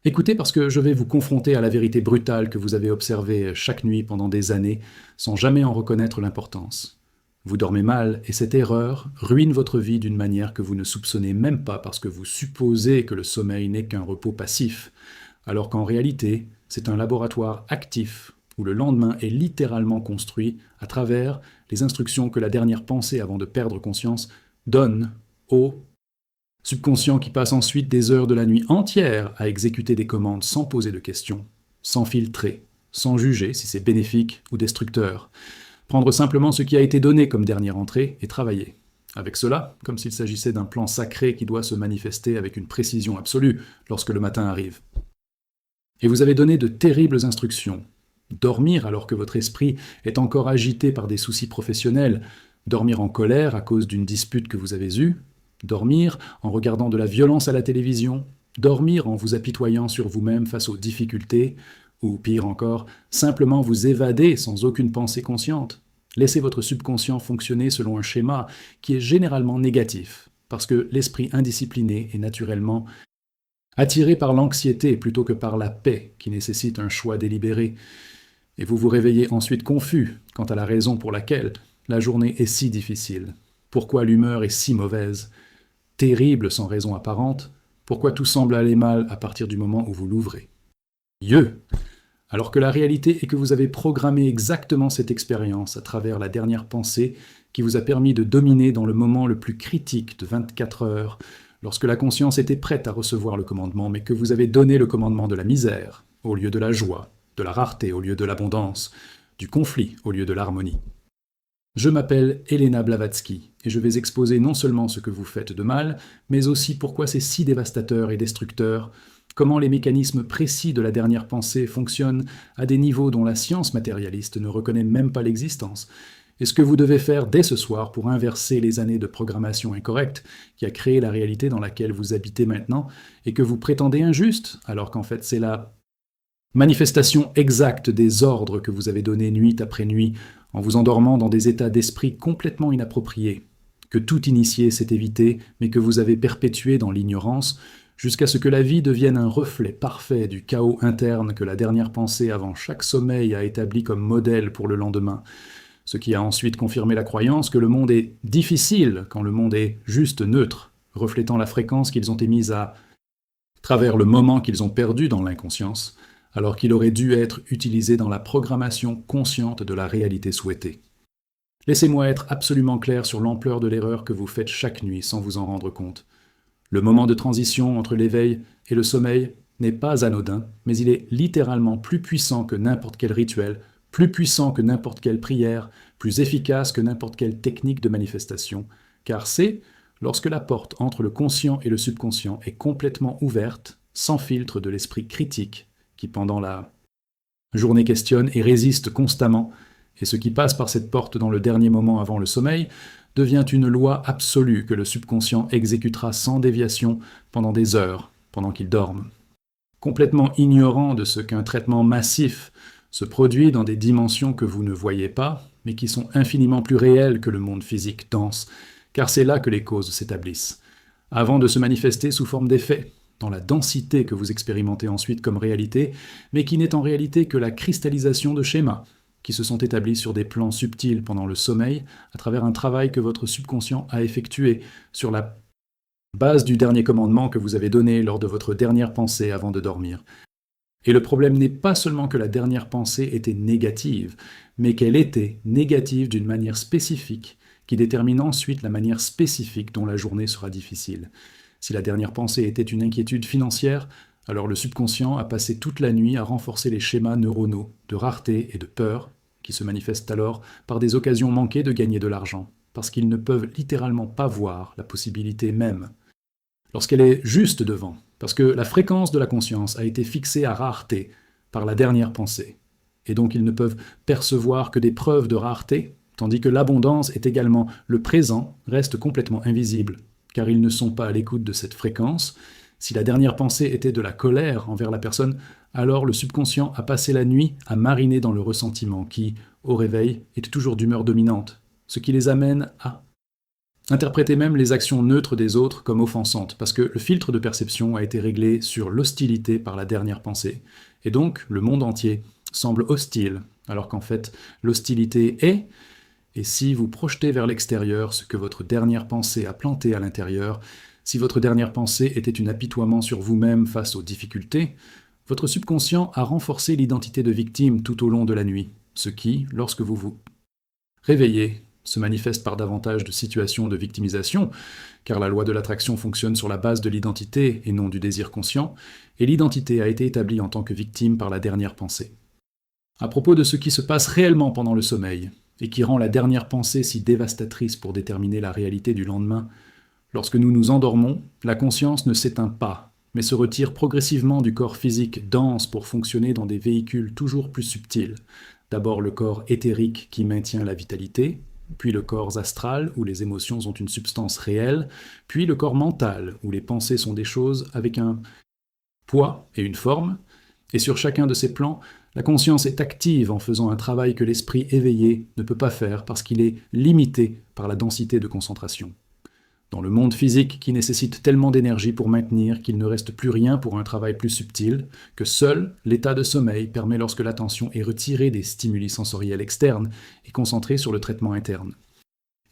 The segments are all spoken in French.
Écoutez parce que je vais vous confronter à la vérité brutale que vous avez observée chaque nuit pendant des années sans jamais en reconnaître l'importance. Vous dormez mal et cette erreur ruine votre vie d'une manière que vous ne soupçonnez même pas parce que vous supposez que le sommeil n'est qu'un repos passif, alors qu'en réalité, c'est un laboratoire actif où le lendemain est littéralement construit à travers les instructions que la dernière pensée avant de perdre conscience donne au subconscient qui passe ensuite des heures de la nuit entière à exécuter des commandes sans poser de questions, sans filtrer, sans juger si c'est bénéfique ou destructeur. Prendre simplement ce qui a été donné comme dernière entrée et travailler. Avec cela, comme s'il s'agissait d'un plan sacré qui doit se manifester avec une précision absolue lorsque le matin arrive. Et vous avez donné de terribles instructions. Dormir alors que votre esprit est encore agité par des soucis professionnels, dormir en colère à cause d'une dispute que vous avez eue, dormir en regardant de la violence à la télévision, dormir en vous apitoyant sur vous-même face aux difficultés, ou pire encore, simplement vous évader sans aucune pensée consciente. Laissez votre subconscient fonctionner selon un schéma qui est généralement négatif, parce que l'esprit indiscipliné est naturellement attiré par l'anxiété plutôt que par la paix qui nécessite un choix délibéré. Et vous vous réveillez ensuite confus quant à la raison pour laquelle la journée est si difficile, pourquoi l'humeur est si mauvaise, terrible sans raison apparente, pourquoi tout semble aller mal à partir du moment où vous l'ouvrez. Yeux! Alors que la réalité est que vous avez programmé exactement cette expérience à travers la dernière pensée qui vous a permis de dominer dans le moment le plus critique de 24 heures, lorsque la conscience était prête à recevoir le commandement, mais que vous avez donné le commandement de la misère au lieu de la joie, de la rareté au lieu de l'abondance, du conflit au lieu de l'harmonie. Je m'appelle Elena Blavatsky et je vais exposer non seulement ce que vous faites de mal, mais aussi pourquoi c'est si dévastateur et destructeur, comment les mécanismes précis de la dernière pensée fonctionnent à des niveaux dont la science matérialiste ne reconnaît même pas l'existence, et ce que vous devez faire dès ce soir pour inverser les années de programmation incorrecte qui a créé la réalité dans laquelle vous habitez maintenant et que vous prétendez injuste, alors qu'en fait c'est la manifestation exacte des ordres que vous avez donnés nuit après nuit en vous endormant dans des états d'esprit complètement inappropriés, que tout initié s'est évité mais que vous avez perpétué dans l'ignorance jusqu'à ce que la vie devienne un reflet parfait du chaos interne que la dernière pensée avant chaque sommeil a établi comme modèle pour le lendemain, ce qui a ensuite confirmé la croyance que le monde est difficile quand le monde est juste neutre, reflétant la fréquence qu'ils ont émise à travers le moment qu'ils ont perdu dans l'inconscience, alors qu'il aurait dû être utilisé dans la programmation consciente de la réalité souhaitée. Laissez-moi être absolument clair sur l'ampleur de l'erreur que vous faites chaque nuit sans vous en rendre compte. Le moment de transition entre l'éveil et le sommeil n'est pas anodin, mais il est littéralement plus puissant que n'importe quel rituel, plus puissant que n'importe quelle prière, plus efficace que n'importe quelle technique de manifestation, car c'est lorsque la porte entre le conscient et le subconscient est complètement ouverte, sans filtre de l'esprit critique, qui pendant la journée questionne et résiste constamment, et ce qui passe par cette porte dans le dernier moment avant le sommeil devient une loi absolue que le subconscient exécutera sans déviation pendant des heures, pendant qu'il dorme. Complètement ignorant de ce qu'un traitement massif se produit dans des dimensions que vous ne voyez pas, mais qui sont infiniment plus réelles que le monde physique dense, car c'est là que les causes s'établissent, avant de se manifester sous forme d'effets, dans la densité que vous expérimentez ensuite comme réalité, mais qui n'est en réalité que la cristallisation de schémas, qui se sont établis sur des plans subtils pendant le sommeil, à travers un travail que votre subconscient a effectué sur la base du dernier commandement que vous avez donné lors de votre dernière pensée avant de dormir. Et le problème n'est pas seulement que la dernière pensée était négative, mais qu'elle était négative d'une manière spécifique, qui détermine ensuite la manière spécifique dont la journée sera difficile. Si la dernière pensée était une inquiétude financière, alors le subconscient a passé toute la nuit à renforcer les schémas neuronaux de rareté et de peur, qui se manifestent alors par des occasions manquées de gagner de l'argent, parce qu'ils ne peuvent littéralement pas voir la possibilité même. Lorsqu'elle est juste devant, parce que la fréquence de la conscience a été fixée à rareté par la dernière pensée, et donc ils ne peuvent percevoir que des preuves de rareté, tandis que l'abondance est également le présent, reste complètement invisible, car ils ne sont pas à l'écoute de cette fréquence. Si la dernière pensée était de la colère envers la personne, alors le subconscient a passé la nuit à mariner dans le ressentiment qui, au réveil, est toujours d'humeur dominante, ce qui les amène à Interprétez même les actions neutres des autres comme offensantes, parce que le filtre de perception a été réglé sur l'hostilité par la dernière pensée. Et donc, le monde entier semble hostile, alors qu'en fait, l'hostilité est, et si vous projetez vers l'extérieur ce que votre dernière pensée a planté à l'intérieur, si votre dernière pensée était un apitoiement sur vous-même face aux difficultés, votre subconscient a renforcé l'identité de victime tout au long de la nuit, ce qui, lorsque vous vous réveillez, se manifeste par davantage de situations de victimisation, car la loi de l'attraction fonctionne sur la base de l'identité et non du désir conscient, et l'identité a été établie en tant que victime par la dernière pensée. À propos de ce qui se passe réellement pendant le sommeil, et qui rend la dernière pensée si dévastatrice pour déterminer la réalité du lendemain, lorsque nous nous endormons, la conscience ne s'éteint pas, mais se retire progressivement du corps physique dense pour fonctionner dans des véhicules toujours plus subtils. D'abord le corps éthérique qui maintient la vitalité, puis le corps astral où les émotions ont une substance réelle, puis le corps mental où les pensées sont des choses avec un poids et une forme, et sur chacun de ces plans, la conscience est active en faisant un travail que l'esprit éveillé ne peut pas faire parce qu'il est limité par la densité de concentration. Dans le monde physique qui nécessite tellement d'énergie pour maintenir qu'il ne reste plus rien pour un travail plus subtil, que seul l'état de sommeil permet lorsque l'attention est retirée des stimuli sensoriels externes et concentrée sur le traitement interne.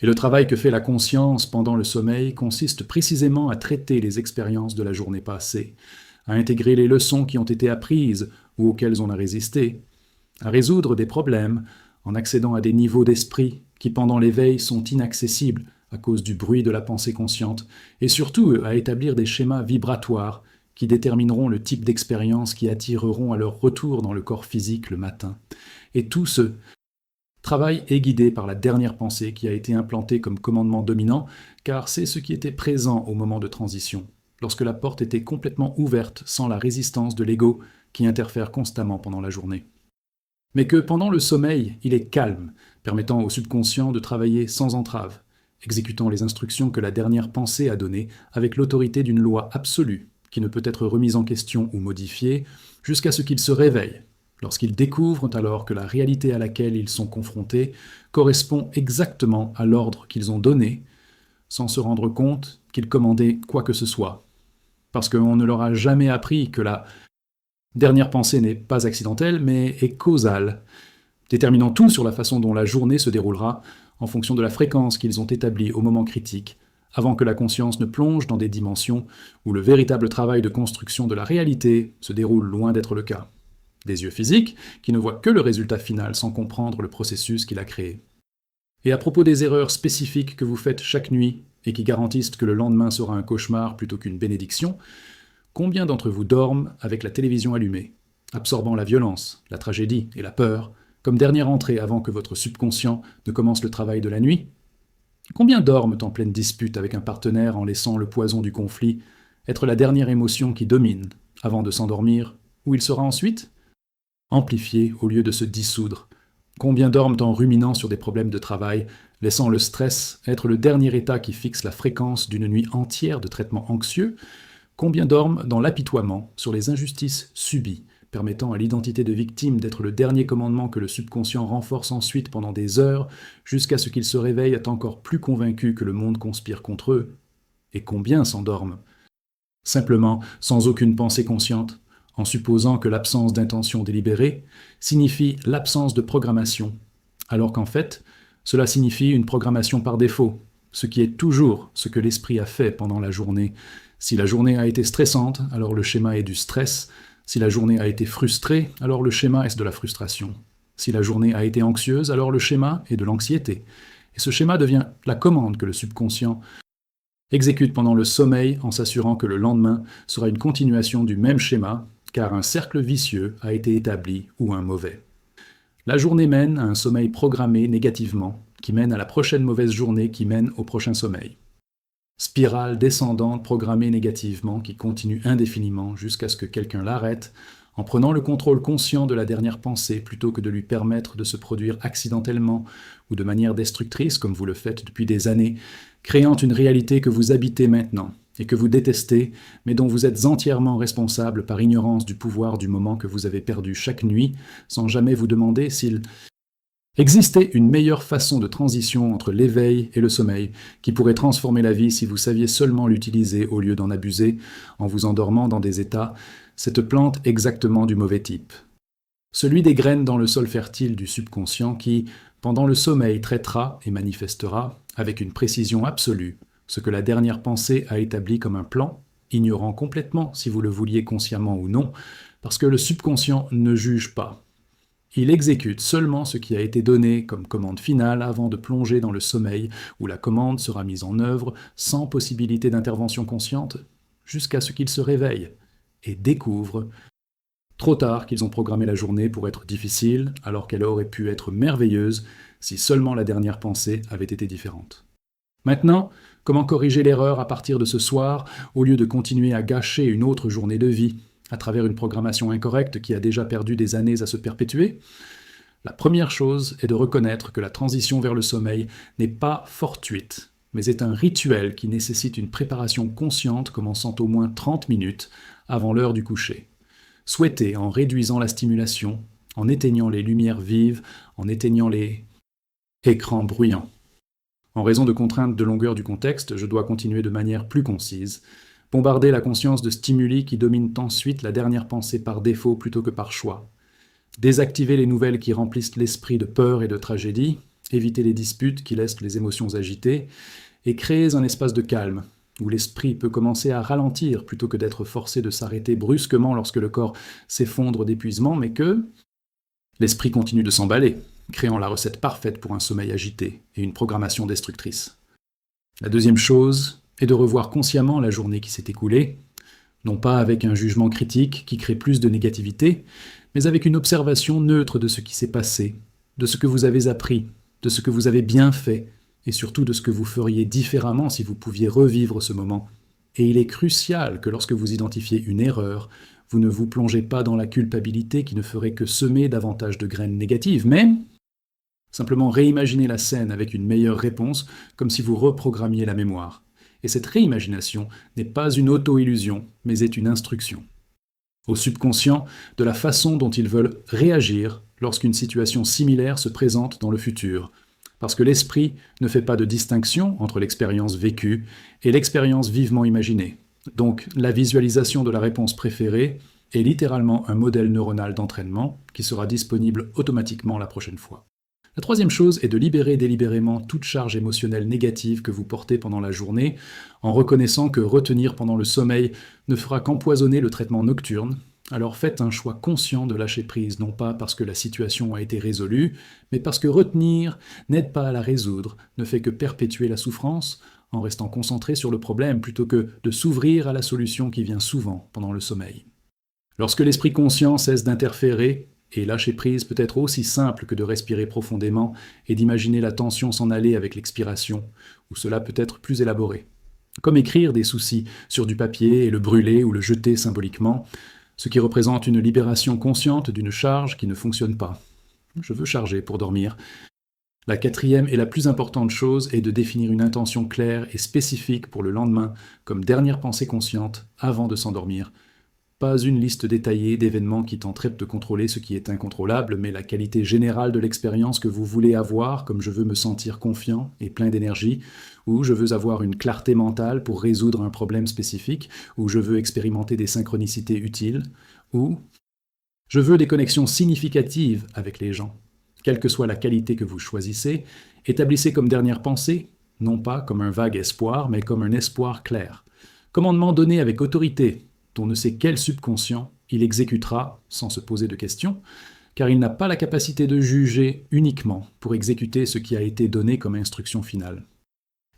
Et le travail que fait la conscience pendant le sommeil consiste précisément à traiter les expériences de la journée passée, à intégrer les leçons qui ont été apprises ou auxquelles on a résisté, à résoudre des problèmes en accédant à des niveaux d'esprit qui pendant l'éveil sont inaccessibles à cause du bruit de la pensée consciente, et surtout à établir des schémas vibratoires qui détermineront le type d'expériences qui attireront à leur retour dans le corps physique le matin. Et tout ce travail est guidé par la dernière pensée qui a été implantée comme commandement dominant, car c'est ce qui était présent au moment de transition, lorsque la porte était complètement ouverte sans la résistance de l'ego qui interfère constamment pendant la journée. Mais que pendant le sommeil, il est calme, permettant au subconscient de travailler sans entrave, exécutant les instructions que la dernière pensée a données avec l'autorité d'une loi absolue, qui ne peut être remise en question ou modifiée, jusqu'à ce qu'ils se réveillent, lorsqu'ils découvrent alors que la réalité à laquelle ils sont confrontés correspond exactement à l'ordre qu'ils ont donné, sans se rendre compte qu'ils commandaient quoi que ce soit. Parce qu'on ne leur a jamais appris que la dernière pensée n'est pas accidentelle, mais est causale, déterminant tout sur la façon dont la journée se déroulera, en fonction de la fréquence qu'ils ont établie au moment critique, avant que la conscience ne plonge dans des dimensions où le véritable travail de construction de la réalité se déroule loin d'être le cas. Des yeux physiques qui ne voient que le résultat final sans comprendre le processus qu'il a créé. Et à propos des erreurs spécifiques que vous faites chaque nuit et qui garantissent que le lendemain sera un cauchemar plutôt qu'une bénédiction, combien d'entre vous dorment avec la télévision allumée, absorbant la violence, la tragédie et la peur, comme dernière entrée avant que votre subconscient ne commence le travail de la nuit? Combien dorment en pleine dispute avec un partenaire en laissant le poison du conflit être la dernière émotion qui domine, avant de s'endormir, où il sera ensuite? Amplifié au lieu de se dissoudre. Combien dorment en ruminant sur des problèmes de travail, laissant le stress être le dernier état qui fixe la fréquence d'une nuit entière de traitement anxieux? Combien dorment dans l'apitoiement sur les injustices subies, permettant à l'identité de victime d'être le dernier commandement que le subconscient renforce ensuite pendant des heures, jusqu'à ce qu'ils se réveillent encore plus convaincus que le monde conspire contre eux? Et combien s'endorment simplement sans aucune pensée consciente, en supposant que l'absence d'intention délibérée signifie l'absence de programmation, alors qu'en fait, cela signifie une programmation par défaut, ce qui est toujours ce que l'esprit a fait pendant la journée. Si la journée a été stressante, alors le schéma est du stress. Si la journée a été frustrée, alors le schéma est de la frustration. Si la journée a été anxieuse, alors le schéma est de l'anxiété. Et ce schéma devient la commande que le subconscient exécute pendant le sommeil en s'assurant que le lendemain sera une continuation du même schéma, car un cercle vicieux a été établi ou un mauvais. La journée mène à un sommeil programmé négativement, qui mène à la prochaine mauvaise journée qui mène au prochain sommeil. Spirale descendante programmée négativement qui continue indéfiniment jusqu'à ce que quelqu'un l'arrête en prenant le contrôle conscient de la dernière pensée plutôt que de lui permettre de se produire accidentellement ou de manière destructrice comme vous le faites depuis des années, créant une réalité que vous habitez maintenant et que vous détestez, mais dont vous êtes entièrement responsable par ignorance du pouvoir du moment que vous avez perdu chaque nuit, sans jamais vous demander s'il Existait une meilleure façon de transition entre l'éveil et le sommeil, qui pourrait transformer la vie si vous saviez seulement l'utiliser au lieu d'en abuser, en vous endormant dans des états, cette plante exactement du mauvais type. Celui des graines dans le sol fertile du subconscient qui, pendant le sommeil, traitera et manifestera, avec une précision absolue, ce que la dernière pensée a établi comme un plan, ignorant complètement si vous le vouliez consciemment ou non, parce que le subconscient ne juge pas. Il exécute seulement ce qui a été donné comme commande finale avant de plonger dans le sommeil où la commande sera mise en œuvre sans possibilité d'intervention consciente jusqu'à ce qu'il se réveille et découvre, trop tard qu'ils ont programmé la journée pour être difficile alors qu'elle aurait pu être merveilleuse si seulement la dernière pensée avait été différente. Maintenant, comment corriger l'erreur à partir de ce soir au lieu de continuer à gâcher une autre journée de vie à travers une programmation incorrecte qui a déjà perdu des années à se perpétuer? La première chose est de reconnaître que la transition vers le sommeil n'est pas fortuite, mais est un rituel qui nécessite une préparation consciente commençant au moins 30 minutes avant l'heure du coucher. Souhaitez en réduisant la stimulation, en éteignant les lumières vives, en éteignant les écrans bruyants. En raison de contraintes de longueur du contexte, je dois continuer de manière plus concise. Bombarder la conscience de stimuli qui dominent ensuite la dernière pensée par défaut plutôt que par choix. Désactiver les nouvelles qui remplissent l'esprit de peur et de tragédie, éviter les disputes qui laissent les émotions agitées, et créer un espace de calme, où l'esprit peut commencer à ralentir plutôt que d'être forcé de s'arrêter brusquement lorsque le corps s'effondre d'épuisement, mais que l'esprit continue de s'emballer, créant la recette parfaite pour un sommeil agité et une programmation destructrice. La deuxième chose est de revoir consciemment la journée qui s'est écoulée, non pas avec un jugement critique qui crée plus de négativité, mais avec une observation neutre de ce qui s'est passé, de ce que vous avez appris, de ce que vous avez bien fait, et surtout de ce que vous feriez différemment si vous pouviez revivre ce moment. Et il est crucial que lorsque vous identifiez une erreur, vous ne vous plongez pas dans la culpabilité qui ne ferait que semer davantage de graines négatives, mais simplement réimaginer la scène avec une meilleure réponse, comme si vous reprogrammiez la mémoire. Et cette réimagination n'est pas une auto-illusion, mais est une instruction. Au subconscient, de la façon dont ils veulent réagir lorsqu'une situation similaire se présente dans le futur, parce que l'esprit ne fait pas de distinction entre l'expérience vécue et l'expérience vivement imaginée. Donc la visualisation de la réponse préférée est littéralement un modèle neuronal d'entraînement qui sera disponible automatiquement la prochaine fois. La troisième chose est de libérer délibérément toute charge émotionnelle négative que vous portez pendant la journée, en reconnaissant que retenir pendant le sommeil ne fera qu'empoisonner le traitement nocturne. Alors faites un choix conscient de lâcher prise, non pas parce que la situation a été résolue, mais parce que retenir n'aide pas à la résoudre, ne fait que perpétuer la souffrance, en restant concentré sur le problème plutôt que de s'ouvrir à la solution qui vient souvent pendant le sommeil. Lorsque l'esprit conscient cesse d'interférer, et lâcher prise peut être aussi simple que de respirer profondément et d'imaginer la tension s'en aller avec l'expiration, ou cela peut être plus élaboré. Comme écrire des soucis sur du papier et le brûler ou le jeter symboliquement, ce qui représente une libération consciente d'une charge qui ne fonctionne pas. Je veux charger pour dormir. La quatrième et la plus importante chose est de définir une intention claire et spécifique pour le lendemain comme dernière pensée consciente avant de s'endormir. Pas une liste détaillée d'événements qui tenteraient de contrôler ce qui est incontrôlable, mais la qualité générale de l'expérience que vous voulez avoir, comme je veux me sentir confiant et plein d'énergie, ou je veux avoir une clarté mentale pour résoudre un problème spécifique, ou je veux expérimenter des synchronicités utiles, ou je veux des connexions significatives avec les gens. Quelle que soit la qualité que vous choisissez, établissez comme dernière pensée, non pas comme un vague espoir, mais comme un espoir clair. Commandement donné avec autorité, dont ne sait quel subconscient il exécutera sans se poser de questions, car il n'a pas la capacité de juger uniquement pour exécuter ce qui a été donné comme instruction finale.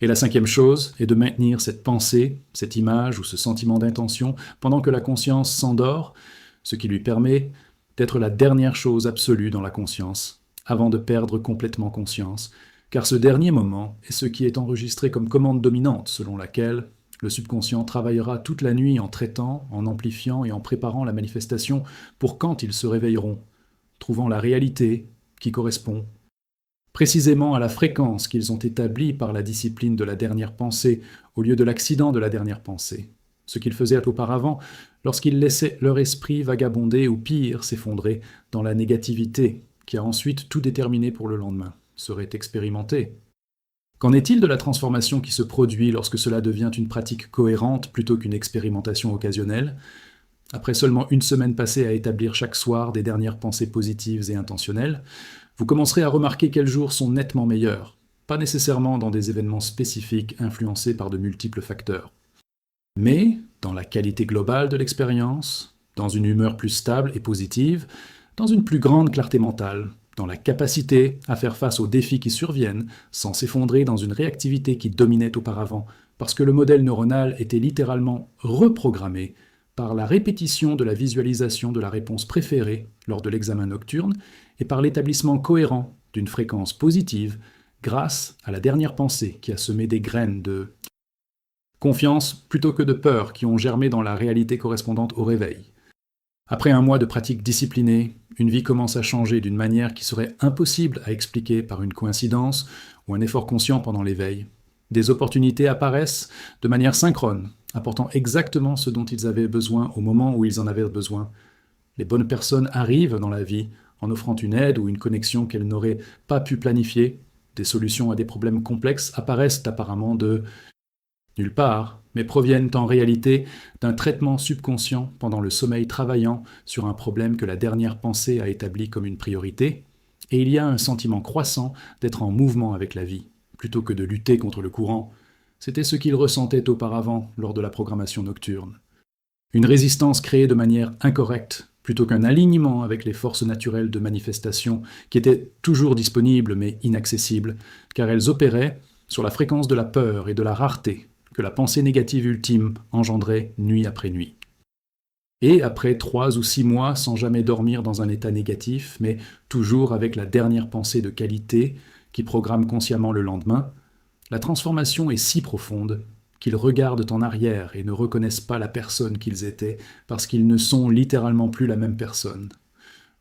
Et la cinquième chose est de maintenir cette pensée, cette image ou ce sentiment d'intention pendant que la conscience s'endort, ce qui lui permet d'être la dernière chose absolue dans la conscience, avant de perdre complètement conscience, car ce dernier moment est ce qui est enregistré comme commande dominante selon laquelle le subconscient travaillera toute la nuit en traitant, en amplifiant et en préparant la manifestation pour quand ils se réveilleront, trouvant la réalité qui correspond précisément à la fréquence qu'ils ont établie par la discipline de la dernière pensée au lieu de l'accident de la dernière pensée, ce qu'ils faisaient auparavant lorsqu'ils laissaient leur esprit vagabonder ou pire s'effondrer dans la négativité qui a ensuite tout déterminé pour le lendemain, serait expérimenté. Qu'en est-il de la transformation qui se produit lorsque cela devient une pratique cohérente plutôt qu'une expérimentation occasionnelle? Après seulement une semaine passée à établir chaque soir des dernières pensées positives et intentionnelles, vous commencerez à remarquer quels jours sont nettement meilleurs, pas nécessairement dans des événements spécifiques influencés par de multiples facteurs, mais dans la qualité globale de l'expérience, dans une humeur plus stable et positive, dans une plus grande clarté mentale, dans la capacité à faire face aux défis qui surviennent sans s'effondrer dans une réactivité qui dominait auparavant, parce que le modèle neuronal était littéralement reprogrammé par la répétition de la visualisation de la réponse préférée lors de l'examen nocturne et par l'établissement cohérent d'une fréquence positive grâce à la dernière pensée qui a semé des graines de confiance plutôt que de peur qui ont germé dans la réalité correspondante au réveil. Après un mois de pratique disciplinée, une vie commence à changer d'une manière qui serait impossible à expliquer par une coïncidence ou un effort conscient pendant l'éveil. Des opportunités apparaissent de manière synchrone, apportant exactement ce dont ils avaient besoin au moment où ils en avaient besoin. Les bonnes personnes arrivent dans la vie en offrant une aide ou une connexion qu'elles n'auraient pas pu planifier. Des solutions à des problèmes complexes apparaissent apparemment de nulle part, mais proviennent en réalité d'un traitement subconscient pendant le sommeil travaillant sur un problème que la dernière pensée a établi comme une priorité, et il y a un sentiment croissant d'être en mouvement avec la vie, plutôt que de lutter contre le courant. C'était ce qu'il ressentait auparavant lors de la programmation nocturne. Une résistance créée de manière incorrecte, plutôt qu'un alignement avec les forces naturelles de manifestation qui étaient toujours disponibles mais inaccessibles, car elles opéraient sur la fréquence de la peur et de la rareté que la pensée négative ultime engendrait nuit après nuit. Et après 3 ou 6 mois sans jamais dormir dans un état négatif, mais toujours avec la dernière pensée de qualité qui programme consciemment le lendemain, la transformation est si profonde qu'ils regardent en arrière et ne reconnaissent pas la personne qu'ils étaient parce qu'ils ne sont littéralement plus la même personne.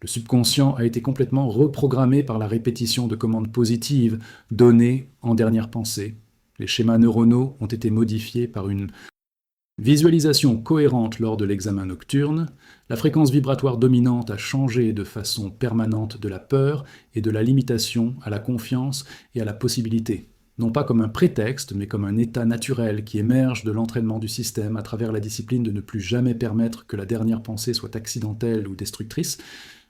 Le subconscient a été complètement reprogrammé par la répétition de commandes positives données en dernière pensée. Les schémas neuronaux ont été modifiés par une visualisation cohérente lors de l'examen nocturne. La fréquence vibratoire dominante a changé de façon permanente de la peur et de la limitation à la confiance et à la possibilité. Non pas comme un prétexte, mais comme un état naturel qui émerge de l'entraînement du système à travers la discipline de ne plus jamais permettre que la dernière pensée soit accidentelle ou destructrice,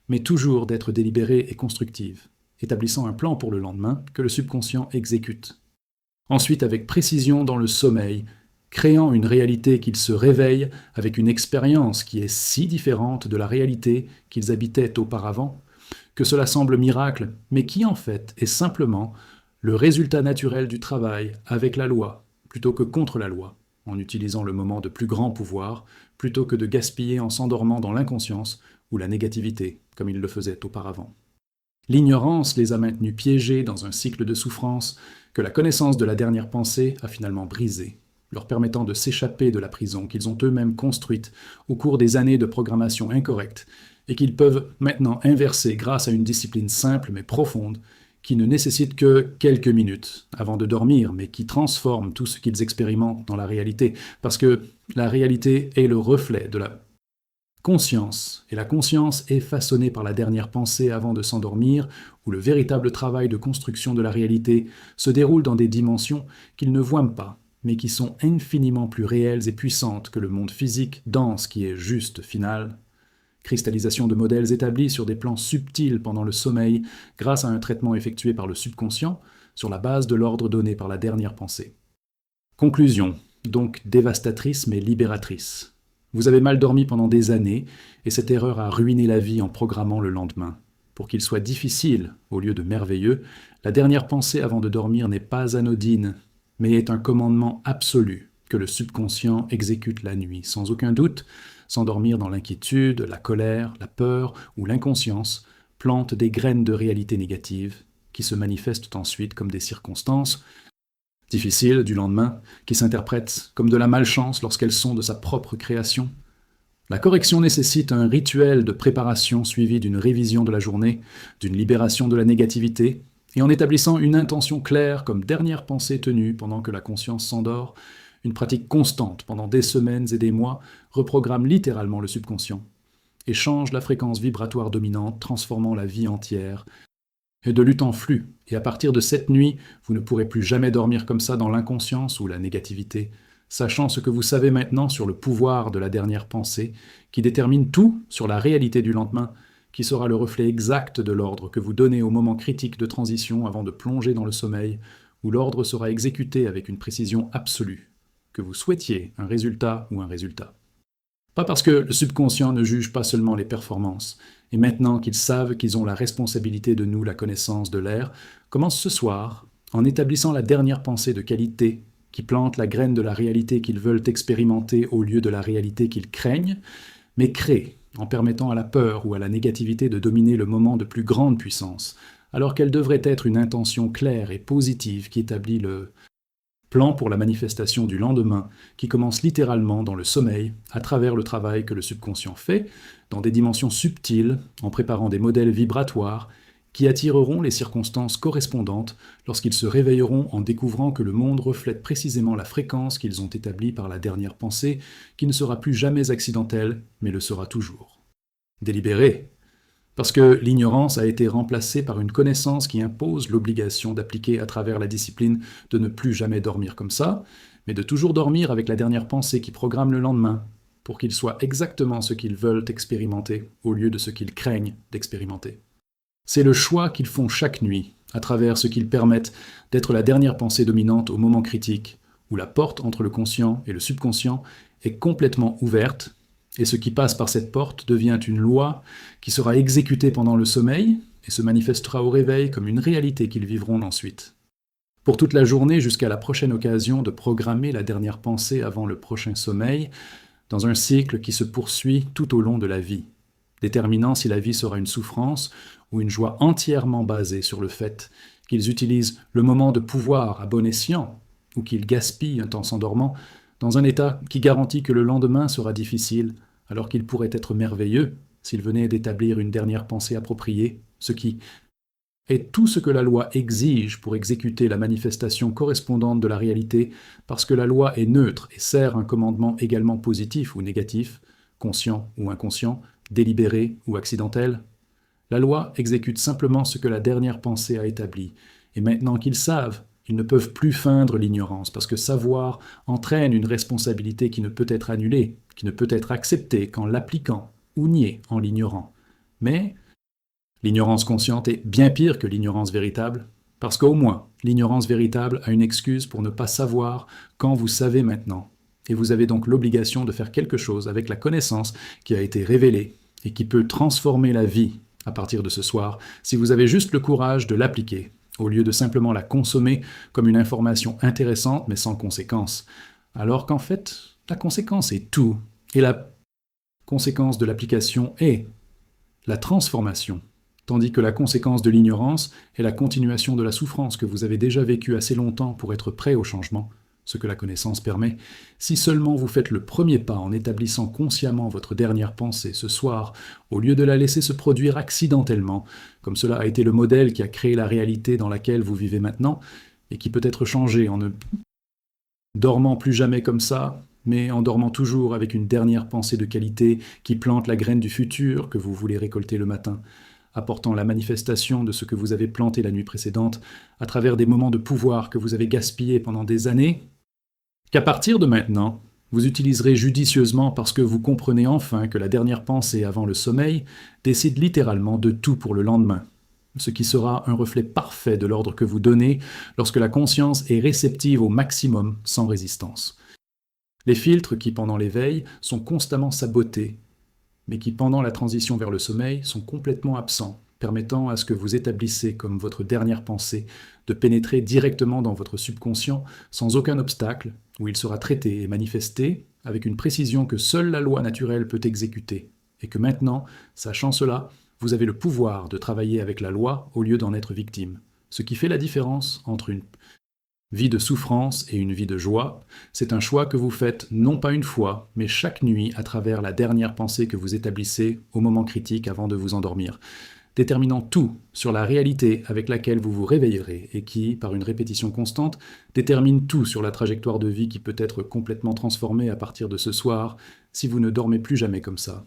mais toujours d'être délibérée et constructive, établissant un plan pour le lendemain que le subconscient exécute. Ensuite, avec précision dans le sommeil, créant une réalité qu'ils se réveillent avec une expérience qui est si différente de la réalité qu'ils habitaient auparavant, que cela semble miracle, mais qui en fait est simplement le résultat naturel du travail avec la loi, plutôt que contre la loi, en utilisant le moment de plus grand pouvoir, plutôt que de gaspiller en s'endormant dans l'inconscience ou la négativité, comme ils le faisaient auparavant. L'ignorance les a maintenus piégés dans un cycle de souffrance que la connaissance de la dernière pensée a finalement brisé, leur permettant de s'échapper de la prison qu'ils ont eux-mêmes construite au cours des années de programmation incorrecte et qu'ils peuvent maintenant inverser grâce à une discipline simple mais profonde qui ne nécessite que quelques minutes avant de dormir, mais qui transforme tout ce qu'ils expérimentent dans la réalité, parce que la réalité est le reflet de la conscience, et la conscience est façonnée par la dernière pensée avant de s'endormir, où le véritable travail de construction de la réalité se déroule dans des dimensions qu'ils ne voient pas, mais qui sont infiniment plus réelles et puissantes que le monde physique dense qui est juste final. Cristallisation de modèles établis sur des plans subtils pendant le sommeil grâce à un traitement effectué par le subconscient sur la base de l'ordre donné par la dernière pensée. Conclusion, donc dévastatrice mais libératrice. Vous avez mal dormi pendant des années et cette erreur a ruiné la vie en programmant le lendemain. Pour qu'il soit difficile au lieu de merveilleux, la dernière pensée avant de dormir n'est pas anodine, mais est un commandement absolu que le subconscient exécute la nuit, sans aucun doute. S'endormir dans l'inquiétude, la colère, la peur ou l'inconscience plante des graines de réalité négative qui se manifestent ensuite comme des circonstances difficiles du lendemain qui s'interprètent comme de la malchance lorsqu'elles sont de sa propre création. La correction nécessite un rituel de préparation suivi d'une révision de la journée, d'une libération de la négativité, et en établissant une intention claire comme dernière pensée tenue pendant que la conscience s'endort. Une pratique constante pendant des semaines et des mois reprogramme littéralement le subconscient. et change la fréquence vibratoire dominante, transformant la vie entière. Et de lutte en flux, et à partir de cette nuit, vous ne pourrez plus jamais dormir comme ça dans l'inconscience ou la négativité, sachant ce que vous savez maintenant sur le pouvoir de la dernière pensée, qui détermine tout sur la réalité du lendemain, qui sera le reflet exact de l'ordre que vous donnez au moment critique de transition avant de plonger dans le sommeil, où l'ordre sera exécuté avec une précision absolue, que vous souhaitiez un résultat ou un résultat. Pas parce que le subconscient ne juge pas seulement les performances, et maintenant qu'ils savent qu'ils ont la responsabilité de nous la connaissance de l'air, commence ce soir en établissant la dernière pensée de qualité qui plante la graine de la réalité qu'ils veulent expérimenter au lieu de la réalité qu'ils craignent, mais crée en permettant à la peur ou à la négativité de dominer le moment de plus grande puissance, alors qu'elle devrait être une intention claire et positive qui établit le plan pour la manifestation du lendemain, qui commence littéralement dans le sommeil, à travers le travail que le subconscient fait, dans des dimensions subtiles, en préparant des modèles vibratoires, qui attireront les circonstances correspondantes lorsqu'ils se réveilleront en découvrant que le monde reflète précisément la fréquence qu'ils ont établie par la dernière pensée, qui ne sera plus jamais accidentelle, mais le sera toujours. Délibéré, parce que l'ignorance a été remplacée par une connaissance qui impose l'obligation d'appliquer à travers la discipline de ne plus jamais dormir comme ça, mais de toujours dormir avec la dernière pensée qui programme le lendemain, pour qu'il soit exactement ce qu'ils veulent expérimenter, au lieu de ce qu'ils craignent d'expérimenter. C'est le choix qu'ils font chaque nuit, à travers ce qu'ils permettent d'être la dernière pensée dominante au moment critique, où la porte entre le conscient et le subconscient est complètement ouverte, et ce qui passe par cette porte devient une loi qui sera exécutée pendant le sommeil et se manifestera au réveil comme une réalité qu'ils vivront ensuite. Pour toute la journée jusqu'à la prochaine occasion de programmer la dernière pensée avant le prochain sommeil, dans un cycle qui se poursuit tout au long de la vie, déterminant si la vie sera une souffrance ou une joie entièrement basée sur le fait qu'ils utilisent le moment de pouvoir à bon escient ou qu'ils gaspillent un temps s'endormant dans un état qui garantit que le lendemain sera difficile, alors qu'il pourrait être merveilleux s'il venait d'établir une dernière pensée appropriée, ce qui est tout ce que la loi exige pour exécuter la manifestation correspondante de la réalité, parce que la loi est neutre et sert un commandement également positif ou négatif, conscient ou inconscient, délibéré ou accidentel. La loi exécute simplement ce que la dernière pensée a établi, et maintenant qu'ils savent, ils ne peuvent plus feindre l'ignorance, parce que savoir entraîne une responsabilité qui ne peut être annulée, qui ne peut être acceptée qu'en l'appliquant, ou niée en l'ignorant. Mais l'ignorance consciente est bien pire que l'ignorance véritable, parce qu'au moins, l'ignorance véritable a une excuse pour ne pas savoir quand vous savez maintenant, et vous avez donc l'obligation de faire quelque chose avec la connaissance qui a été révélée, et qui peut transformer la vie à partir de ce soir, si vous avez juste le courage de l'appliquer, au lieu de simplement la consommer comme une information intéressante mais sans conséquence, alors qu'en fait, la conséquence est tout, et la conséquence de l'application est la transformation, tandis que la conséquence de l'ignorance est la continuation de la souffrance que vous avez déjà vécue assez longtemps pour être prêt au changement, ce que la connaissance permet. Si seulement vous faites le premier pas en établissant consciemment votre dernière pensée ce soir, au lieu de la laisser se produire accidentellement, comme cela a été le modèle qui a créé la réalité dans laquelle vous vivez maintenant, et qui peut être changée en ne dormant plus jamais comme ça, mais en dormant toujours avec une dernière pensée de qualité qui plante la graine du futur que vous voulez récolter le matin, apportant la manifestation de ce que vous avez planté la nuit précédente à travers des moments de pouvoir que vous avez gaspillés pendant des années, qu'à partir de maintenant, vous utiliserez judicieusement parce que vous comprenez enfin que la dernière pensée avant le sommeil décide littéralement de tout pour le lendemain, ce qui sera un reflet parfait de l'ordre que vous donnez lorsque la conscience est réceptive au maximum sans résistance. Les filtres qui, pendant l'éveil, sont constamment sabotés, mais qui, pendant la transition vers le sommeil, sont complètement absents, permettant à ce que vous établissez comme votre dernière pensée de pénétrer directement dans votre subconscient sans aucun obstacle, où il sera traité et manifesté avec une précision que seule la loi naturelle peut exécuter, et que maintenant, sachant cela, vous avez le pouvoir de travailler avec la loi au lieu d'en être victime, ce qui fait la différence entre une vie de souffrance et une vie de joie. C'est un choix que vous faites non pas une fois, mais chaque nuit à travers la dernière pensée que vous établissez au moment critique avant de vous endormir, déterminant tout sur la réalité avec laquelle vous vous réveillerez et qui, par une répétition constante, détermine tout sur la trajectoire de vie qui peut être complètement transformée à partir de ce soir si vous ne dormez plus jamais comme ça.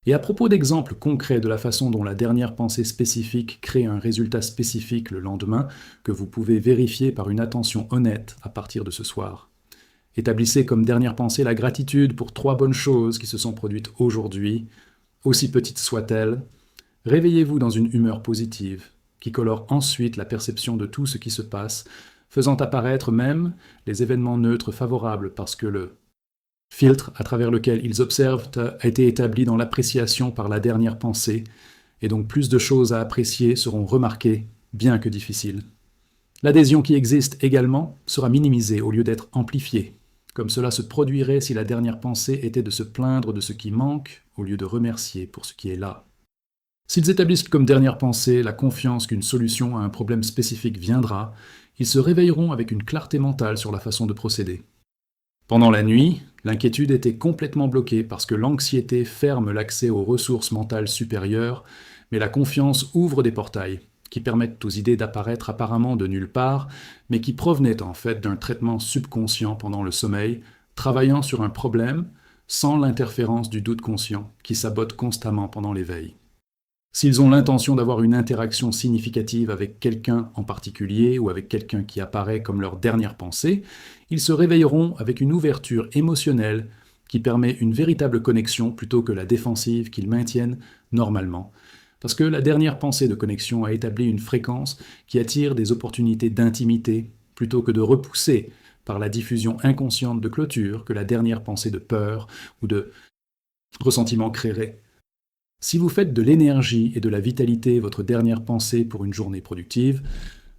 Et à propos d'exemples concrets de la façon dont la dernière pensée spécifique crée un résultat spécifique le lendemain, que vous pouvez vérifier par une attention honnête à partir de ce soir. Établissez comme dernière pensée la gratitude pour 3 bonnes choses qui se sont produites aujourd'hui, aussi petites soient-elles. Réveillez-vous dans une humeur positive, qui colore ensuite la perception de tout ce qui se passe, faisant apparaître même les événements neutres favorables parce que le filtre à travers lequel ils observent a été établi dans l'appréciation par la dernière pensée, et donc plus de choses à apprécier seront remarquées, bien que difficiles. L'adhésion qui existe également sera minimisée au lieu d'être amplifiée, comme cela se produirait si la dernière pensée était de se plaindre de ce qui manque au lieu de remercier pour ce qui est là. S'ils établissent comme dernière pensée la confiance qu'une solution à un problème spécifique viendra, ils se réveilleront avec une clarté mentale sur la façon de procéder. Pendant la nuit, l'inquiétude était complètement bloquée parce que l'anxiété ferme l'accès aux ressources mentales supérieures, mais la confiance ouvre des portails qui permettent aux idées d'apparaître apparemment de nulle part, mais qui provenaient en fait d'un traitement subconscient pendant le sommeil, travaillant sur un problème sans l'interférence du doute conscient qui sabote constamment pendant l'éveil. S'ils ont l'intention d'avoir une interaction significative avec quelqu'un en particulier ou avec quelqu'un qui apparaît comme leur dernière pensée, ils se réveilleront avec une ouverture émotionnelle qui permet une véritable connexion plutôt que la défensive qu'ils maintiennent normalement. Parce que la dernière pensée de connexion a établi une fréquence qui attire des opportunités d'intimité plutôt que de repousser par la diffusion inconsciente de clôture que la dernière pensée de peur ou de ressentiment créerait. Si vous faites de l'énergie et de la vitalité votre dernière pensée pour une journée productive,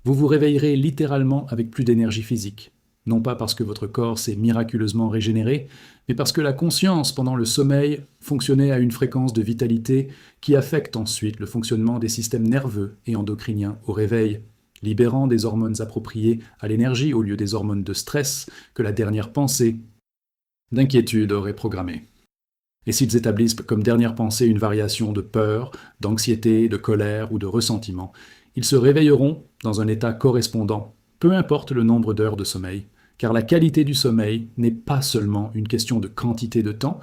vous vous réveillerez littéralement avec plus d'énergie physique. Non pas parce que votre corps s'est miraculeusement régénéré, mais parce que la conscience pendant le sommeil fonctionnait à une fréquence de vitalité qui affecte ensuite le fonctionnement des systèmes nerveux et endocriniens au réveil, libérant des hormones appropriées à l'énergie au lieu des hormones de stress que la dernière pensée d'inquiétude aurait programmées. Et s'ils établissent comme dernière pensée une variation de peur, d'anxiété, de colère ou de ressentiment, ils se réveilleront dans un état correspondant, peu importe le nombre d'heures de sommeil, car la qualité du sommeil n'est pas seulement une question de quantité de temps,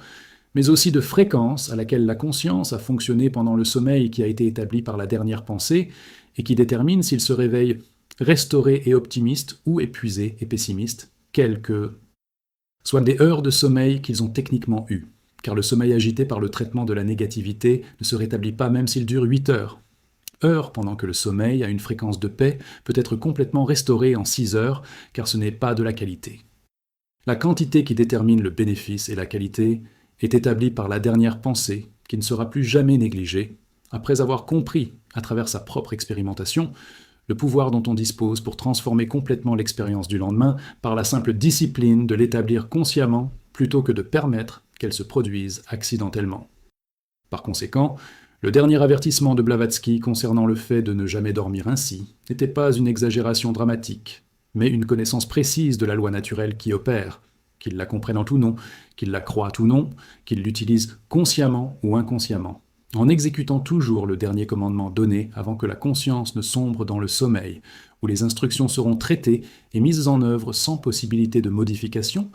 mais aussi de fréquence à laquelle la conscience a fonctionné pendant le sommeil qui a été établi par la dernière pensée et qui détermine s'ils se réveillent restaurés et optimistes ou épuisés et pessimistes, quelles que soient les heures de sommeil qu'ils ont techniquement eues. Car le sommeil agité par le traitement de la négativité ne se rétablit pas même s'il dure 8 heures. Heures pendant que le sommeil, à une fréquence de paix, peut être complètement restauré en 6 heures, car ce n'est pas de la qualité. La quantité qui détermine le bénéfice et la qualité est établie par la dernière pensée, qui ne sera plus jamais négligée, après avoir compris, à travers sa propre expérimentation, le pouvoir dont on dispose pour transformer complètement l'expérience du lendemain par la simple discipline de l'établir consciemment plutôt que de permettre qu'elles se produisent accidentellement. Par conséquent, le dernier avertissement de Blavatsky concernant le fait de ne jamais dormir ainsi n'était pas une exagération dramatique, mais une connaissance précise de la loi naturelle qui opère, qu'ils la comprennent ou non, qu'ils la croient ou non, qu'ils l'utilisent consciemment ou inconsciemment, en exécutant toujours le dernier commandement donné avant que la conscience ne sombre dans le sommeil, où les instructions seront traitées et mises en œuvre sans possibilité de modification,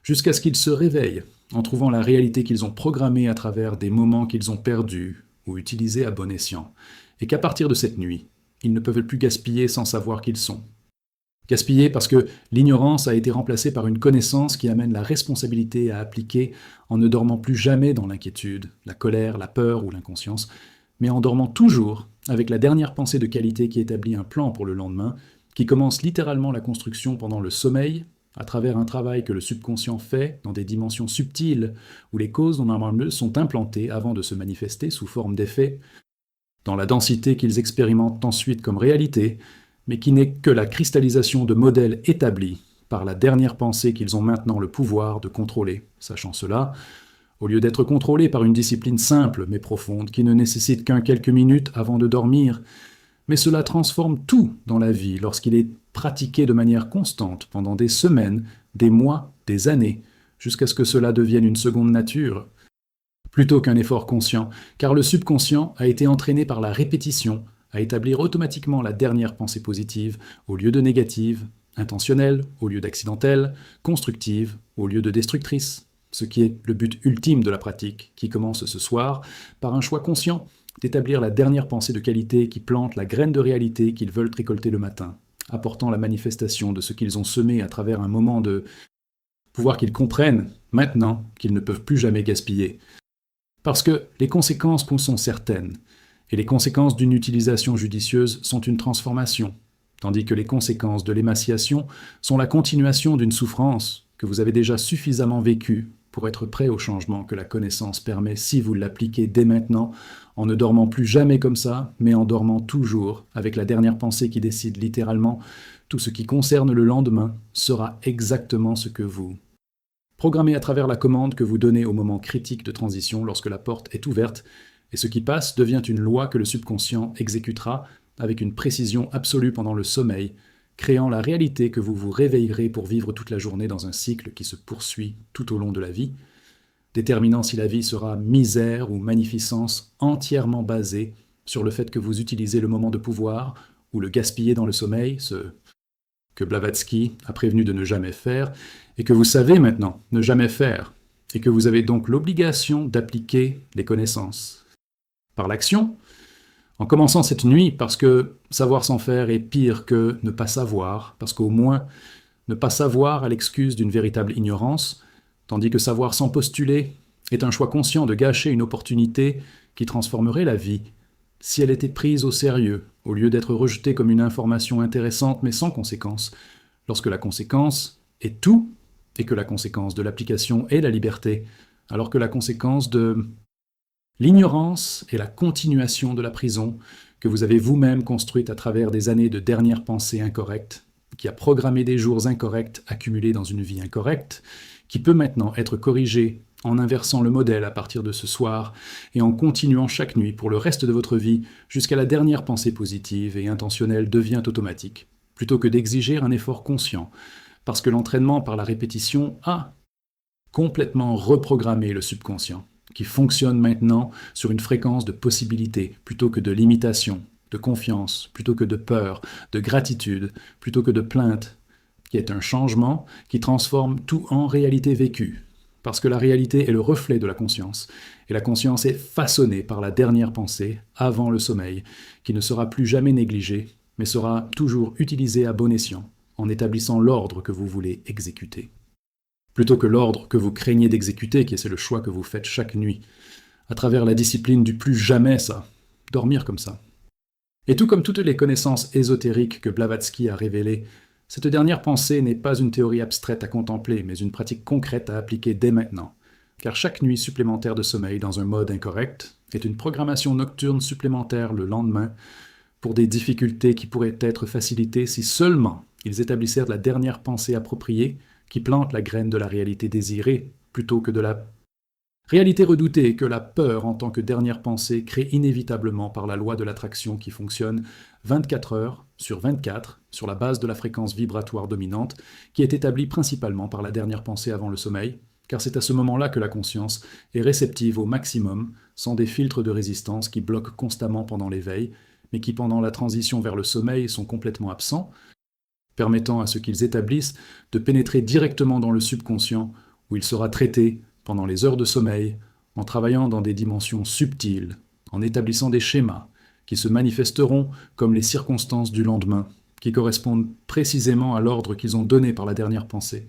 jusqu'à ce qu'ils se réveillent, en trouvant la réalité qu'ils ont programmée à travers des moments qu'ils ont perdus ou utilisés à bon escient, et qu'à partir de cette nuit, ils ne peuvent plus gaspiller sans savoir qu'ils sont. Gaspiller parce que l'ignorance a été remplacée par une connaissance qui amène la responsabilité à appliquer en ne dormant plus jamais dans l'inquiétude, la colère, la peur ou l'inconscience, mais en dormant toujours avec la dernière pensée de qualité qui établit un plan pour le lendemain, qui commence littéralement la construction pendant le sommeil, à travers un travail que le subconscient fait dans des dimensions subtiles où les causes normalement sont implantées avant de se manifester sous forme d'effets, dans la densité qu'ils expérimentent ensuite comme réalité, mais qui n'est que la cristallisation de modèles établis par la dernière pensée qu'ils ont maintenant le pouvoir de contrôler. Sachant cela, au lieu d'être contrôlés par une discipline simple mais profonde qui ne nécessite qu'un quelques minutes avant de dormir, mais cela transforme tout dans la vie lorsqu'il est pratiqué de manière constante pendant des semaines, des mois, des années, jusqu'à ce que cela devienne une seconde nature, plutôt qu'un effort conscient, car le subconscient a été entraîné par la répétition à établir automatiquement la dernière pensée positive au lieu de négative, intentionnelle au lieu d'accidentelle, constructive au lieu de destructrice. ce qui est le but ultime de la pratique, qui commence ce soir par un choix conscient d'établir la dernière pensée de qualité qui plante la graine de réalité qu'ils veulent récolter le matin, apportant la manifestation de ce qu'ils ont semé à travers un moment de pouvoir qu'ils comprennent maintenant qu'ils ne peuvent plus jamais gaspiller. Parce que les conséquences sont certaines, et les conséquences d'une utilisation judicieuse sont une transformation, tandis que les conséquences de l'émaciation sont la continuation d'une souffrance que vous avez déjà suffisamment vécue pour être prêt au changement que la connaissance permet si vous l'appliquez dès maintenant, en ne dormant plus jamais comme ça, mais en dormant toujours, avec la dernière pensée qui décide littéralement tout ce qui concerne le lendemain sera exactement ce que vous programmez à travers la commande que vous donnez au moment critique de transition lorsque la porte est ouverte, et ce qui passe devient une loi que le subconscient exécutera avec une précision absolue pendant le sommeil, créant la réalité que vous vous réveillerez pour vivre toute la journée dans un cycle qui se poursuit tout au long de la vie, déterminant si la vie sera misère ou magnificence entièrement basée sur le fait que vous utilisez le moment de pouvoir ou le gaspillez dans le sommeil, ce que Blavatsky a prévenu de ne jamais faire, et que vous savez maintenant ne jamais faire, et que vous avez donc l'obligation d'appliquer les connaissances. Par l'action, en commençant cette nuit, parce que savoir sans faire est pire que ne pas savoir, parce qu'au moins ne pas savoir a l'excuse d'une véritable ignorance, tandis que savoir sans postuler est un choix conscient de gâcher une opportunité qui transformerait la vie, si elle était prise au sérieux, au lieu d'être rejetée comme une information intéressante mais sans conséquence, lorsque la conséquence est tout, et que la conséquence de l'application est la liberté, alors que la conséquence de l'ignorance est la continuation de la prison que vous avez vous-même construite à travers des années de dernières pensées incorrectes, qui a programmé des jours incorrects accumulés dans une vie incorrecte, qui peut maintenant être corrigée en inversant le modèle à partir de ce soir et en continuant chaque nuit pour le reste de votre vie jusqu'à la dernière pensée positive et intentionnelle devient automatique, plutôt que d'exiger un effort conscient, parce que l'entraînement par la répétition a complètement reprogrammé le subconscient, qui fonctionne maintenant sur une fréquence de possibilité plutôt que de limitation, de confiance plutôt que de peur, de gratitude plutôt que de plainte, qui est un changement qui transforme tout en réalité vécue, parce que la réalité est le reflet de la conscience, et la conscience est façonnée par la dernière pensée, avant le sommeil, qui ne sera plus jamais négligée, mais sera toujours utilisée à bon escient, en établissant l'ordre que vous voulez exécuter. Plutôt que l'ordre que vous craignez d'exécuter, qui est le choix que vous faites chaque nuit, à travers la discipline du plus jamais ça, dormir comme ça. Et tout comme toutes les connaissances ésotériques que Blavatsky a révélées, cette dernière pensée n'est pas une théorie abstraite à contempler, mais une pratique concrète à appliquer dès maintenant, car chaque nuit supplémentaire de sommeil dans un mode incorrect est une programmation nocturne supplémentaire le lendemain pour des difficultés qui pourraient être facilitées si seulement ils établissaient la dernière pensée appropriée qui plante la graine de la réalité désirée plutôt que de la réalité redoutée que la peur en tant que dernière pensée crée inévitablement par la loi de l'attraction qui fonctionne 24 heures sur 24 sur la base de la fréquence vibratoire dominante qui est établie principalement par la dernière pensée avant le sommeil, car c'est à ce moment-là que la conscience est réceptive au maximum, sans des filtres de résistance qui bloquent constamment pendant l'éveil, mais qui pendant la transition vers le sommeil sont complètement absents, permettant à ce qu'ils établissent de pénétrer directement dans le subconscient où il sera traité pendant les heures de sommeil, en travaillant dans des dimensions subtiles, en établissant des schémas qui se manifesteront comme les circonstances du lendemain, qui correspondent précisément à l'ordre qu'ils ont donné par la dernière pensée.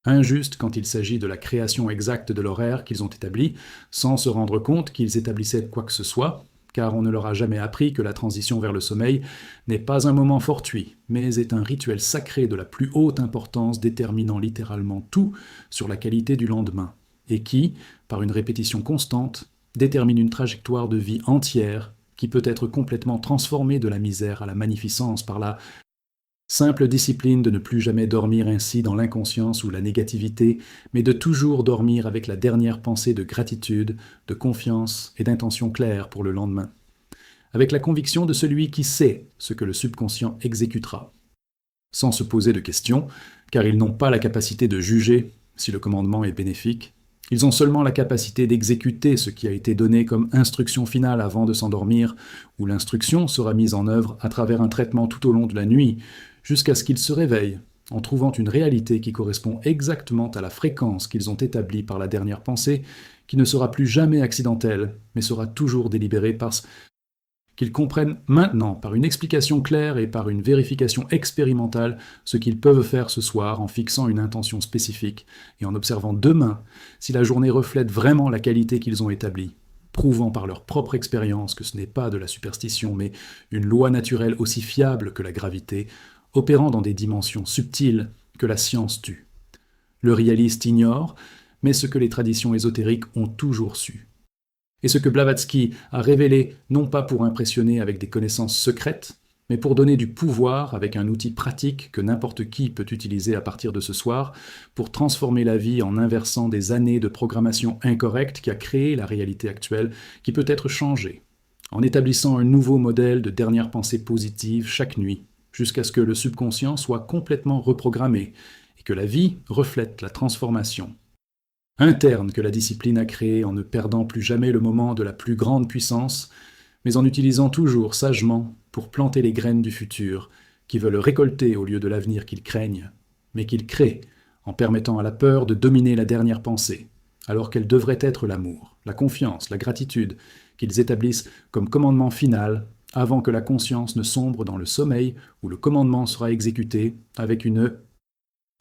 Injuste quand il s'agit de la création exacte de l'horaire qu'ils ont établi, sans se rendre compte qu'ils établissaient quoi que ce soit, car on ne leur a jamais appris que la transition vers le sommeil n'est pas un moment fortuit, mais est un rituel sacré de la plus haute importance déterminant littéralement tout sur la qualité du lendemain, et qui, par une répétition constante, détermine une trajectoire de vie entière qui peut être complètement transformée de la misère à la magnificence par la simple discipline de ne plus jamais dormir ainsi dans l'inconscience ou la négativité, mais de toujours dormir avec la dernière pensée de gratitude, de confiance et d'intention claire pour le lendemain, avec la conviction de celui qui sait ce que le subconscient exécutera, sans se poser de questions, car ils n'ont pas la capacité de juger si le commandement est bénéfique. Ils ont seulement la capacité d'exécuter ce qui a été donné comme instruction finale avant de s'endormir, où l'instruction sera mise en œuvre à travers un traitement tout au long de la nuit, jusqu'à ce qu'ils se réveillent, en trouvant une réalité qui correspond exactement à la fréquence qu'ils ont établie par la dernière pensée, qui ne sera plus jamais accidentelle, mais sera toujours délibérée parce qu'ils comprennent maintenant, par une explication claire et par une vérification expérimentale, ce qu'ils peuvent faire ce soir en fixant une intention spécifique et en observant demain si la journée reflète vraiment la qualité qu'ils ont établie, prouvant par leur propre expérience que ce n'est pas de la superstition, mais une loi naturelle aussi fiable que la gravité, opérant dans des dimensions subtiles que la science tue. Le réaliste ignore, mais ce que les traditions ésotériques ont toujours su. Et ce que Blavatsky a révélé non pas pour impressionner avec des connaissances secrètes, mais pour donner du pouvoir avec un outil pratique que n'importe qui peut utiliser à partir de ce soir, pour transformer la vie en inversant des années de programmation incorrecte qui a créé la réalité actuelle, qui peut être changée, en établissant un nouveau modèle de dernière pensée positive chaque nuit, jusqu'à ce que le subconscient soit complètement reprogrammé, et que la vie reflète la transformation interne que la discipline a créée en ne perdant plus jamais le moment de la plus grande puissance, mais en utilisant toujours sagement pour planter les graines du futur, qui veulent récolter au lieu de l'avenir qu'ils craignent, mais qu'ils créent en permettant à la peur de dominer la dernière pensée, alors qu'elle devrait être l'amour, la confiance, la gratitude, qu'ils établissent comme commandement final avant que la conscience ne sombre dans le sommeil où le commandement sera exécuté avec une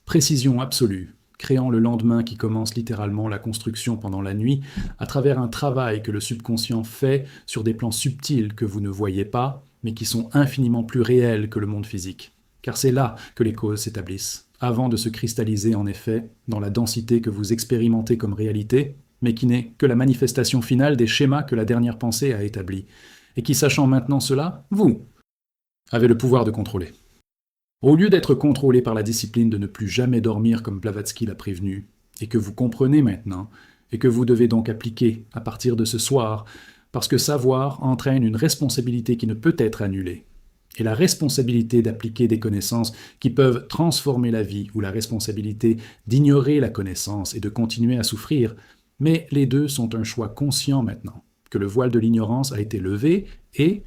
précision absolue, créant le lendemain qui commence littéralement la construction pendant la nuit, à travers un travail que le subconscient fait sur des plans subtils que vous ne voyez pas, mais qui sont infiniment plus réels que le monde physique. Car c'est là que les causes s'établissent, avant de se cristalliser en effet dans la densité que vous expérimentez comme réalité, mais qui n'est que la manifestation finale des schémas que la dernière pensée a établis, et qui, sachant maintenant cela, vous avez le pouvoir de contrôler. Au lieu d'être contrôlé par la discipline de ne plus jamais dormir comme Blavatsky l'a prévenu, et que vous comprenez maintenant, et que vous devez donc appliquer à partir de ce soir, parce que savoir entraîne une responsabilité qui ne peut être annulée, et la responsabilité d'appliquer des connaissances qui peuvent transformer la vie, ou la responsabilité d'ignorer la connaissance et de continuer à souffrir, mais les deux sont un choix conscient maintenant, que le voile de l'ignorance a été levé et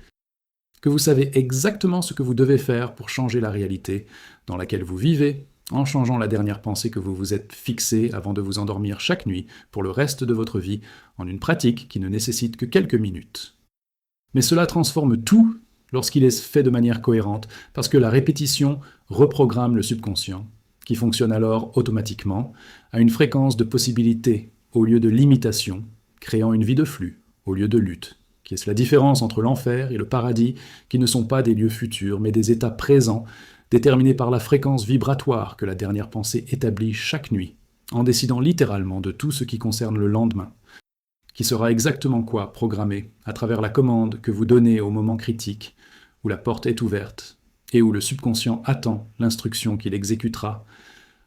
que vous savez exactement ce que vous devez faire pour changer la réalité dans laquelle vous vivez, en changeant la dernière pensée que vous vous êtes fixée avant de vous endormir chaque nuit pour le reste de votre vie, en une pratique qui ne nécessite que quelques minutes. Mais cela transforme tout lorsqu'il est fait de manière cohérente, parce que la répétition reprogramme le subconscient, qui fonctionne alors automatiquement à une fréquence de possibilité au lieu de limitation, créant une vie de flux au lieu de lutte, qui est la différence entre l'enfer et le paradis, qui ne sont pas des lieux futurs, mais des états présents, déterminés par la fréquence vibratoire que la dernière pensée établit chaque nuit, en décidant littéralement de tout ce qui concerne le lendemain, qui sera exactement quoi programmé à travers la commande que vous donnez au moment critique, où la porte est ouverte, et où le subconscient attend l'instruction qu'il exécutera,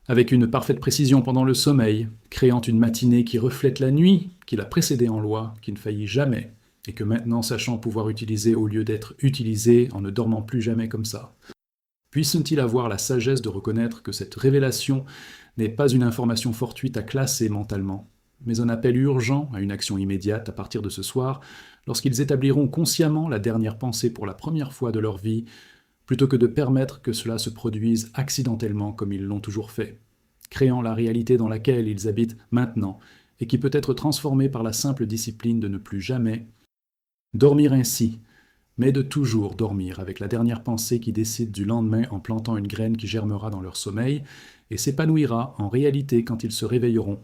avec une parfaite précision pendant le sommeil, créant une matinée qui reflète la nuit qu'il a précédée en loi, qui ne faillit jamais, et que maintenant sachant pouvoir utiliser au lieu d'être utilisé en ne dormant plus jamais comme ça. Puissent-ils avoir la sagesse de reconnaître que cette révélation n'est pas une information fortuite à classer mentalement, mais un appel urgent à une action immédiate à partir de ce soir, lorsqu'ils établiront consciemment la dernière pensée pour la première fois de leur vie, plutôt que de permettre que cela se produise accidentellement comme ils l'ont toujours fait, créant la réalité dans laquelle ils habitent maintenant, et qui peut être transformée par la simple discipline de ne plus jamais dormir ainsi, mais de toujours dormir avec la dernière pensée qui décide du lendemain en plantant une graine qui germera dans leur sommeil et s'épanouira en réalité quand ils se réveilleront,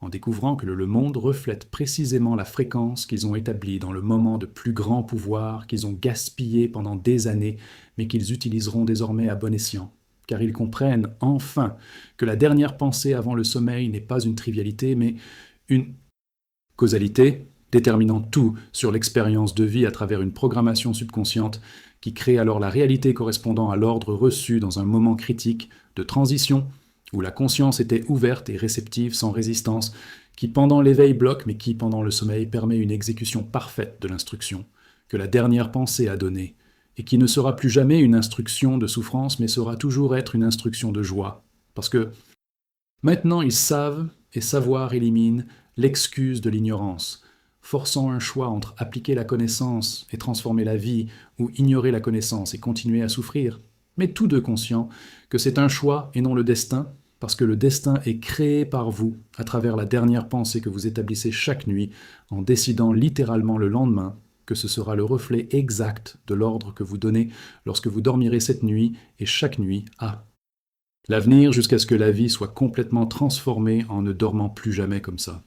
en découvrant que le monde reflète précisément la fréquence qu'ils ont établie dans le moment de plus grand pouvoir qu'ils ont gaspillé pendant des années, mais qu'ils utiliseront désormais à bon escient, car ils comprennent enfin que la dernière pensée avant le sommeil n'est pas une trivialité, mais une causalité, déterminant tout sur l'expérience de vie à travers une programmation subconsciente qui crée alors la réalité correspondant à l'ordre reçu dans un moment critique de transition où la conscience était ouverte et réceptive sans résistance, qui pendant l'éveil bloque mais qui pendant le sommeil permet une exécution parfaite de l'instruction que la dernière pensée a donnée et qui ne sera plus jamais une instruction de souffrance mais saura toujours être une instruction de joie. Parce que maintenant ils savent et savoir élimine l'excuse de l'ignorance, forçant un choix entre appliquer la connaissance et transformer la vie, ou ignorer la connaissance et continuer à souffrir. mais tous deux conscients que c'est un choix et non le destin, parce que le destin est créé par vous à travers la dernière pensée que vous établissez chaque nuit en décidant littéralement le lendemain que ce sera le reflet exact de l'ordre que vous donnez lorsque vous dormirez cette nuit et chaque nuit à l'avenir jusqu'à ce que la vie soit complètement transformée en ne dormant plus jamais comme ça.